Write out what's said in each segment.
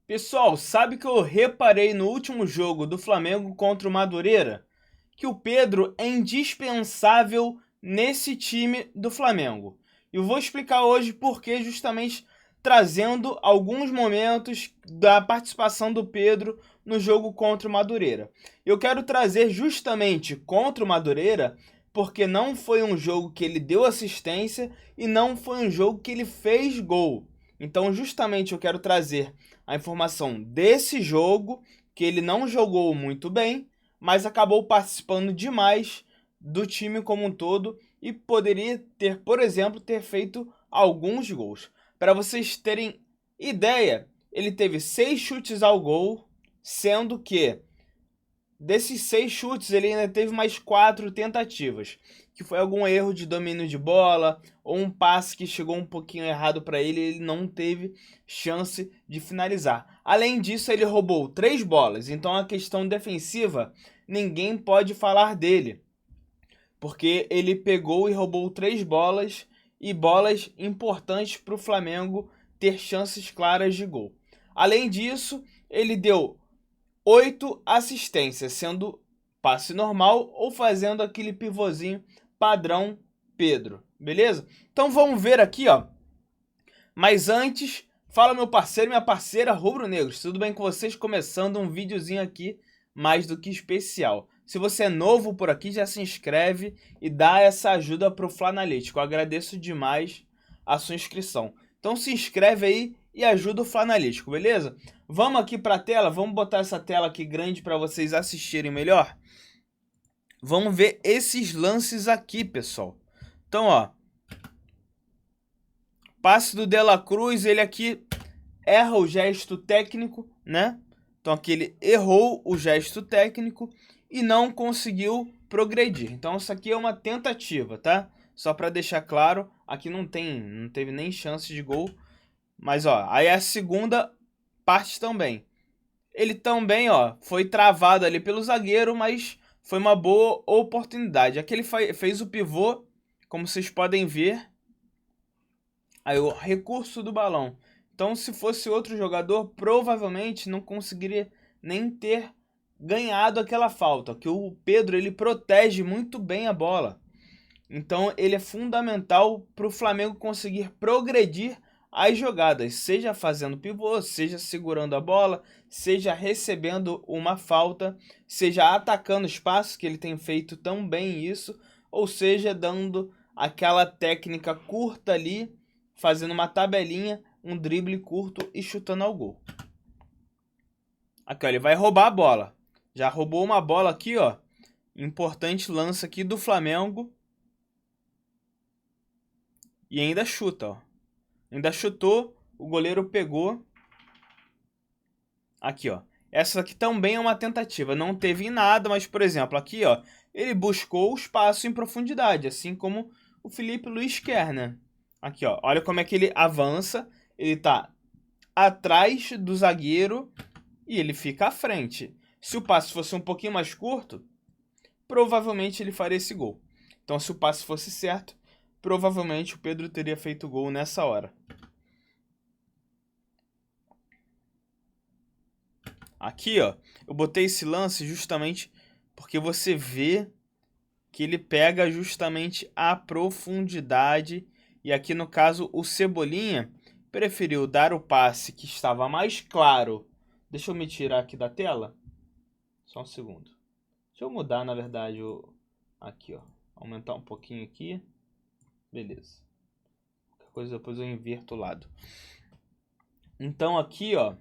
Pessoal, sabe que eu reparei no último jogo do Flamengo contra o Madureira? Que o Pedro é indispensável nesse time do Flamengo. E eu vou explicar hoje por que, justamente trazendo alguns momentos da participação do Pedro no jogo contra o Madureira. Eu quero trazer justamente contra o Madureira porque não foi um jogo que ele deu assistência e não foi um jogo que ele fez gol. Então, justamente eu quero trazer a informação desse jogo, que ele não jogou muito bem, mas acabou participando demais do time como um todo e poderia ter, por exemplo, ter feito alguns gols. Para vocês terem ideia, ele teve 6 chutes ao gol, sendo que desses 6 chutes ele ainda teve mais 4 tentativas, que foi algum erro de domínio de bola ou um passe que chegou um pouquinho errado para ele e ele não teve chance de finalizar. Além disso, ele roubou 3 bolas, então a questão defensiva ninguém pode falar dele, porque ele pegou e roubou 3 bolas e bolas importantes para o Flamengo ter chances claras de gol. Além disso, ele deu 8 assistências, sendo passe normal ou fazendo aquele pivôzinho padrão Pedro, beleza? Então vamos ver aqui, ó. Mas antes, fala meu parceiro e minha parceira rubro-negros, tudo bem com vocês? Começando um videozinho aqui mais do que especial. Se você é novo por aqui, já se inscreve e dá essa ajuda pro Flanalytics. Eu agradeço demais a sua inscrição. Então se inscreve aí e ajuda o Flanalytics, beleza? Vamos aqui para a tela, vamos botar essa tela aqui grande para vocês assistirem melhor. Vamos ver esses lances aqui, pessoal. Então, ó, passe do De La Cruz, ele aqui erra o gesto técnico, né? Então aqui ele errou o gesto técnico e não conseguiu progredir. Então isso aqui é uma tentativa, tá? Só para deixar claro, aqui não teve nem chance de gol. Mas ó, aí a segunda parte também. Ele também, ó, foi travado ali pelo zagueiro, mas foi uma boa oportunidade. Aqui ele fez o pivô, como vocês podem ver. Aí o recurso do balão. Então, se fosse outro jogador, provavelmente não conseguiria nem ter ganhado aquela falta. Que o Pedro, ele protege muito bem a bola. Então, ele é fundamental para o Flamengo conseguir progredir as jogadas, seja fazendo pivô, seja segurando a bola, seja recebendo uma falta, seja atacando espaço, que ele tem feito tão bem isso, ou seja, dando aquela técnica curta ali, fazendo uma tabelinha, um drible curto e chutando ao gol. Aqui, ó, ele vai roubar a bola. Já roubou uma bola aqui, ó. Importante lance aqui do Flamengo. E ainda chuta, ó. Ainda chutou, o goleiro pegou. Aqui, ó. Essa aqui também é uma tentativa. Não teve em nada, mas, por exemplo, aqui, ó, ele buscou o espaço em profundidade, assim como o Felipe Luiz quer, né? Aqui, ó. Olha como é que ele avança. Ele tá atrás do zagueiro e ele fica à frente. Se o passe fosse um pouquinho mais curto, provavelmente ele faria esse gol. Então, se o passe fosse certo, provavelmente o Pedro teria feito o gol nessa hora. Aqui, ó, eu botei esse lance justamente porque você vê que ele pega justamente a profundidade. E aqui no caso o Cebolinha preferiu dar o passe que estava mais claro. Deixa eu me tirar aqui da tela. Só um segundo. Deixa eu mudar, na verdade, aqui, ó. Aumentar um pouquinho aqui. Beleza. Qualquer coisa depois eu inverto o lado. Então aqui, ó,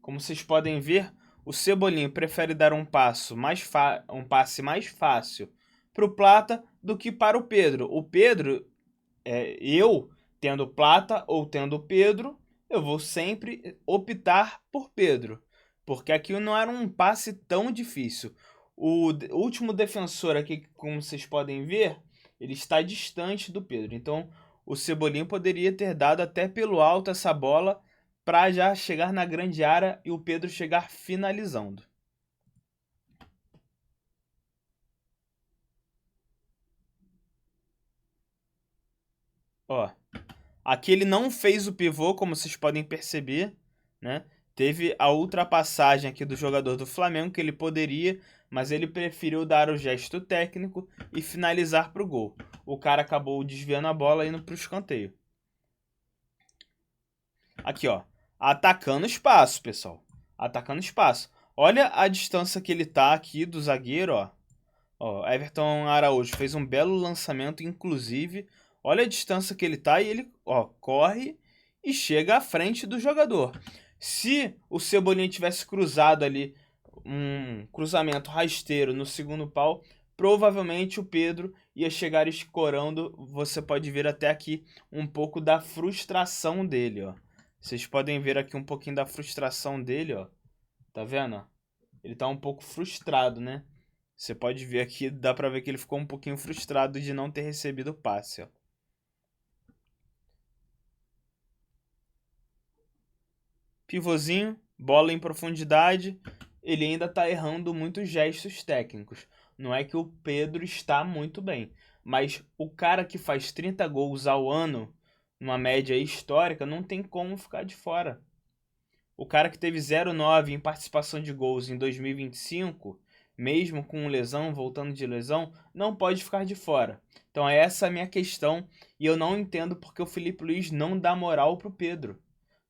como vocês podem ver, o Cebolinha prefere dar um passe mais fácil para o Plata do que para o Pedro. O Pedro, eu tendo Plata ou tendo Pedro, eu vou sempre optar por Pedro, porque aqui não era um passe tão difícil. O último defensor aqui, como vocês podem ver, ele está distante do Pedro. Então o Cebolinha poderia ter dado até pelo alto essa bola para já chegar na grande área e o Pedro chegar finalizando. Ó, aqui ele não fez o pivô, como vocês podem perceber, né? Teve a ultrapassagem aqui do jogador do Flamengo, que ele poderia, mas ele preferiu dar o gesto técnico e finalizar para o gol. O cara acabou desviando a bola e indo para o escanteio. Aqui, ó. Atacando espaço, pessoal. Atacando espaço. Olha a distância que ele tá aqui do zagueiro, ó. Ó, Everton Araújo fez um belo lançamento, inclusive. Olha a distância que ele tá e ele, ó, corre e chega à frente do jogador. Se o Cebolinha tivesse cruzado ali um cruzamento rasteiro no segundo pau, provavelmente o Pedro ia chegar escorando. Você pode ver até aqui um pouco da frustração dele, ó. Vocês podem ver aqui um pouquinho da frustração dele, ó. Tá vendo? Ele tá um pouco frustrado, né? Você pode ver aqui, dá pra ver que ele ficou um pouquinho frustrado de não ter recebido o passe, ó. Pivôzinho, bola em profundidade. Ele ainda tá errando muitos gestos técnicos. Não é que o Pedro está muito bem, mas o cara que faz 30 gols ao ano, numa média histórica, não tem como ficar de fora. O cara que teve 0,9 em participação de gols em 2025, mesmo com lesão, voltando de lesão, não pode ficar de fora. Então essa é a minha questão e eu não entendo porque o Filipe Luís não dá moral pro Pedro.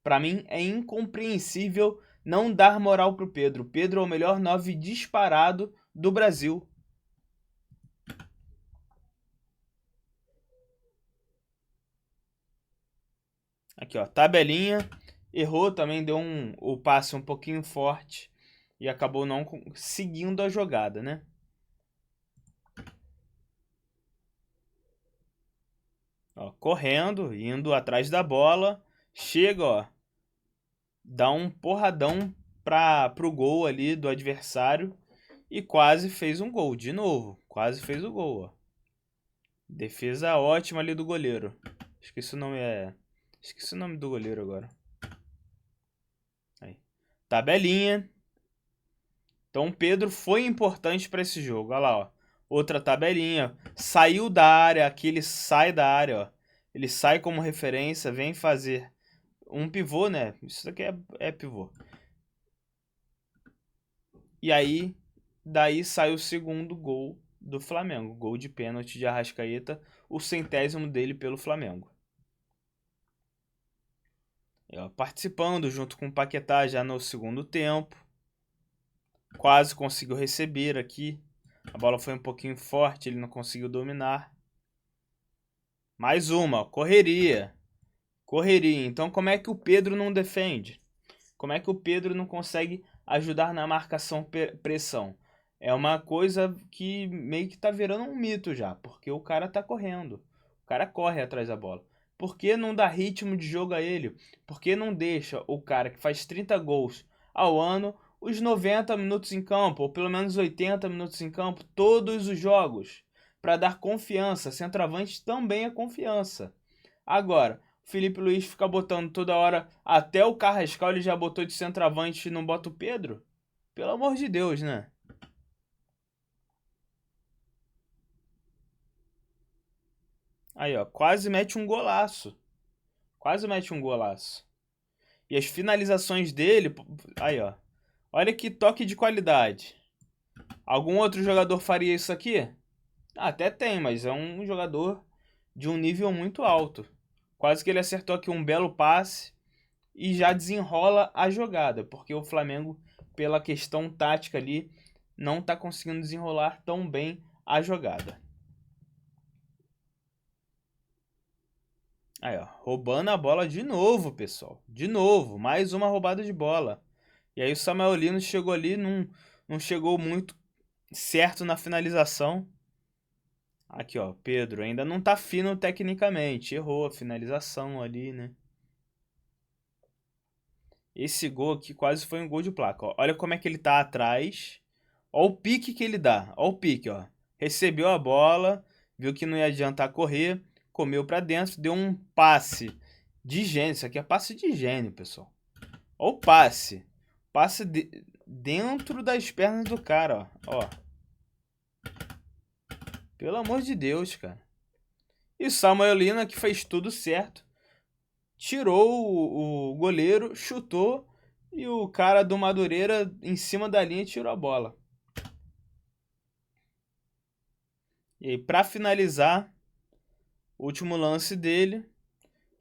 Para mim é incompreensível não dar moral pro Pedro. O Pedro é o melhor 9 disparado do Brasil. Aqui, ó, tabelinha. Errou também, deu o passe um pouquinho forte e acabou não seguindo a jogada, né? Ó, correndo, indo atrás da bola, chega, ó, dá um porradão pro gol ali do adversário e quase fez um gol de novo, quase fez o gol, ó. Defesa ótima ali do goleiro. Esqueci o nome do goleiro agora. Aí. Tabelinha. Então o Pedro foi importante para esse jogo. Olha lá, ó. Outra tabelinha. Saiu da área, aqui ele sai da área, ó. Ele sai como referência, vem fazer um pivô, né? Isso daqui é pivô. E aí, daí sai o segundo gol do Flamengo. Gol de pênalti de Arrascaeta, o 100º dele pelo Flamengo. Participando junto com o Paquetá já no segundo tempo. Quase conseguiu receber aqui. A bola foi um pouquinho forte, ele não conseguiu dominar. Mais uma, ó, correria. Correria. Então como é que o Pedro não defende? Como é que o Pedro não consegue ajudar na marcação pressão? É uma coisa que meio que tá virando um mito já, porque o cara tá correndo. O cara corre atrás da bola. Por que não dá ritmo de jogo a ele? Por que não deixa o cara que faz 30 gols ao ano os 90 minutos em campo, ou pelo menos 80 minutos em campo, todos os jogos, para dar confiança? Centroavante também é confiança. Agora, Filipe Luís fica botando toda hora, até o Carrascal ele já botou de centroavante e não bota o Pedro? Pelo amor de Deus, né? Aí, ó, quase mete um golaço. Quase mete um golaço. E as finalizações dele, aí, ó. Olha que toque de qualidade. Algum outro jogador faria isso aqui? Até tem, mas é um jogador de um nível muito alto. Quase que ele acertou aqui um belo passe e já desenrola a jogada, porque o Flamengo, pela questão tática ali, não está conseguindo desenrolar tão bem a jogada. Aí, ó, roubando a bola de novo, pessoal. De novo, mais uma roubada de bola. E aí o Samuel Lino chegou ali, não chegou muito certo na finalização. Aqui, ó, Pedro ainda não tá fino tecnicamente. Errou a finalização ali, né? Esse gol aqui quase foi um gol de placa, ó. Olha como é que ele tá atrás. Ó o pique que ele dá. Ó o pique, ó. Recebeu a bola, viu que não ia adiantar correr, comeu pra dentro, deu um passe de gênio. Isso aqui é passe de gênio, pessoal. Ó o passe. Passe dentro das pernas do cara, ó. Ó. Pelo amor de Deus, cara. E Samuel Lino que fez tudo certo. Tirou o goleiro, chutou E o cara do Madureira, em cima da linha, tirou a bola. E aí, pra finalizar, o último lance dele,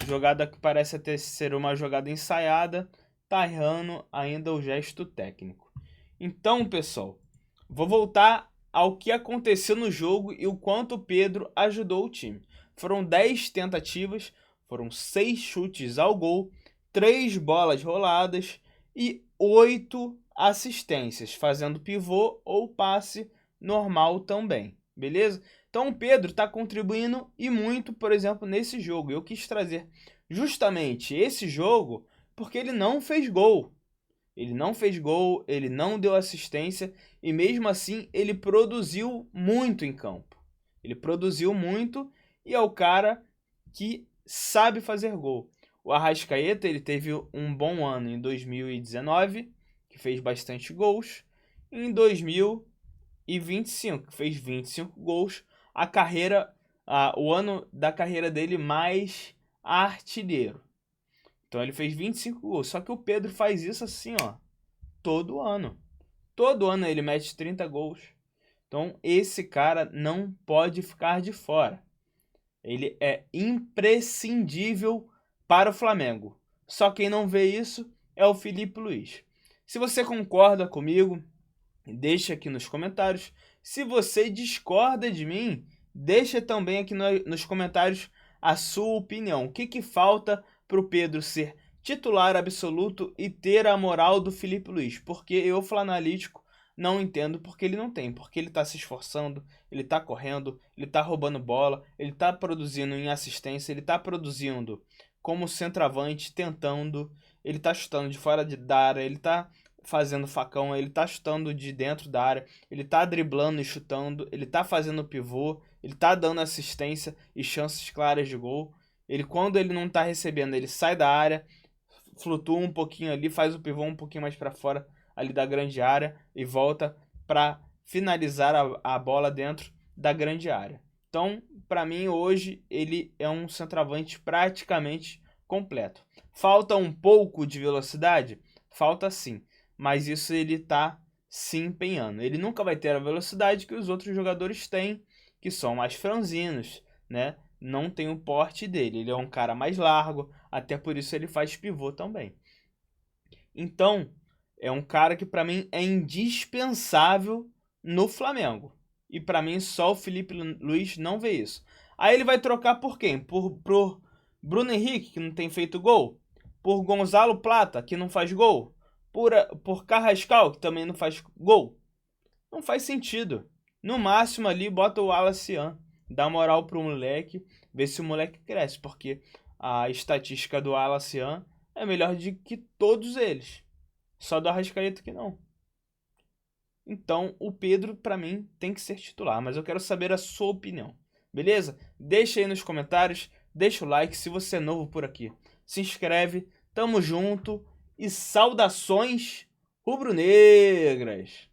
jogada que parece até ser uma jogada ensaiada, tá errando ainda o gesto técnico. Então, pessoal, vou voltar ao que aconteceu no jogo e o quanto o Pedro ajudou o time. Foram 10 tentativas, foram 6 chutes ao gol, 3 bolas roladas e 8 assistências, fazendo pivô ou passe normal também, beleza? Então o Pedro está contribuindo e muito, por exemplo, nesse jogo. Eu quis trazer justamente esse jogo porque ele não fez gol. Ele não fez gol, ele não deu assistência e mesmo assim ele produziu muito em campo. Ele produziu muito e é o cara que sabe fazer gol. O Arrascaeta, ele teve um bom ano em 2019, que fez bastante gols. Em 2025, que fez 25 gols. O ano da carreira dele mais artilheiro. Então ele fez 25 gols. Só que o Pedro faz isso assim, ó, todo ano. Todo ano ele mete 30 gols. Então esse cara não pode ficar de fora. Ele é imprescindível para o Flamengo. Só quem não vê isso é o Filipe Luís. Se você concorda comigo, deixa aqui nos comentários. Se você discorda de mim, deixa também aqui nos comentários a sua opinião. O que falta para o Pedro ser titular absoluto e ter a moral do Filipe Luís? Porque eu, flanalítico, não entendo porque ele não tem. Porque ele está se esforçando, ele está correndo, ele está roubando bola, ele está produzindo em assistência, ele está produzindo como centroavante, tentando, ele está chutando de fora da área, ele está fazendo facão, ele tá chutando de dentro da área, ele tá driblando e chutando, ele tá fazendo pivô, ele tá dando assistência e chances claras de gol. Ele, quando ele não tá recebendo, ele sai da área, flutua um pouquinho ali, faz o pivô um pouquinho mais para fora ali da grande área e volta para finalizar a bola dentro da grande área. Então, para mim, hoje, ele é um centroavante praticamente completo. Falta um pouco de velocidade? Falta sim. Mas isso ele está se empenhando. Ele nunca vai ter a velocidade que os outros jogadores têm, que são mais franzinos, né? Não tem o porte dele. Ele é um cara mais largo, até por isso ele faz pivô também. Então, é um cara que para mim é indispensável no Flamengo. E para mim só o Filipe Luís não vê isso. Aí ele vai trocar por quem? Por Bruno Henrique, que não tem feito gol? Por Gonzalo Plata, que não faz gol? Por Carrascal, que também não faz gol? Não faz sentido. No máximo ali, bota o Alacian, dá moral pro moleque, vê se o moleque cresce, porque a estatística do Alacian é melhor de que todos eles. Só do Arrascaeta que não. Então, o Pedro, pra mim, tem que ser titular, mas eu quero saber a sua opinião. Beleza? Deixa aí nos comentários, deixa o like se você é novo por aqui. Se inscreve, tamo junto e saudações rubro-negras!